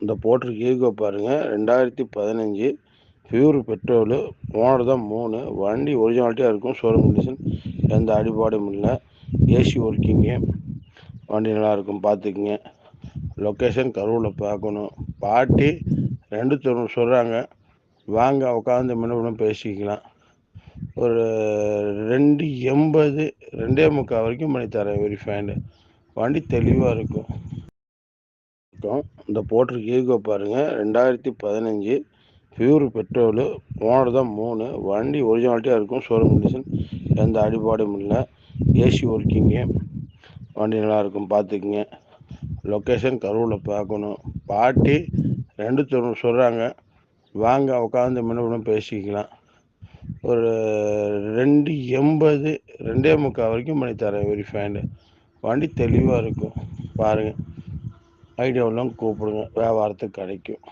இந்த போட்டிருக்கு ஈகோ பாருங்கள் 2015 பியூர் பெட்ரோலு. ஓனர் தான் 3. வண்டி ஒரிஜினாலிட்டியாக இருக்கும். ஷோரூம் கண்டிஷன், எந்த அடிபாடும் இல்லை. AC working. வண்டி நல்லாயிருக்கும், பார்த்துக்குங்க. லொக்கேஷன் கரூரில் பார்க்கணும். பாட்டி 290 சொல்கிறாங்க. வாங்க உட்காந்து முன்ன பேசிக்கலாம். ஒரு 280 2.25 வரைக்கும் பண்ணி தரேன். வெரிஃபைண்டு. வண்டி தெளிவாக இருக்கும். இந்த போட்டிருக்கு ஈகோ பாருங்கள் 2015 பியூர் பெட்ரோலு. ஓனர் தான் 3. வண்டி ஒரிஜினாலிட்டியாக இருக்கும். ஷோரூம் கண்டிஷன், எந்த அடிபாடும் இல்லை. AC working. வண்டி நல்லாயிருக்கும், பார்த்துக்குங்க. லொக்கேஷன் கரூரில் பார்க்கணும். பாட்டி 290 சொல்கிறாங்க. வாங்க உட்காந்து முன்ன பேசிக்கலாம். ஒரு 280 2.25 வரைக்கும் பண்ணி தரேன். வெரிஃபைண்டு. வண்டி தெளிவாக இருக்கும், பாருங்கள். ஐடியா உள்ளவங்க கூப்பிடுங்க, வியாபாரத்துக்கு கிடைக்கும்.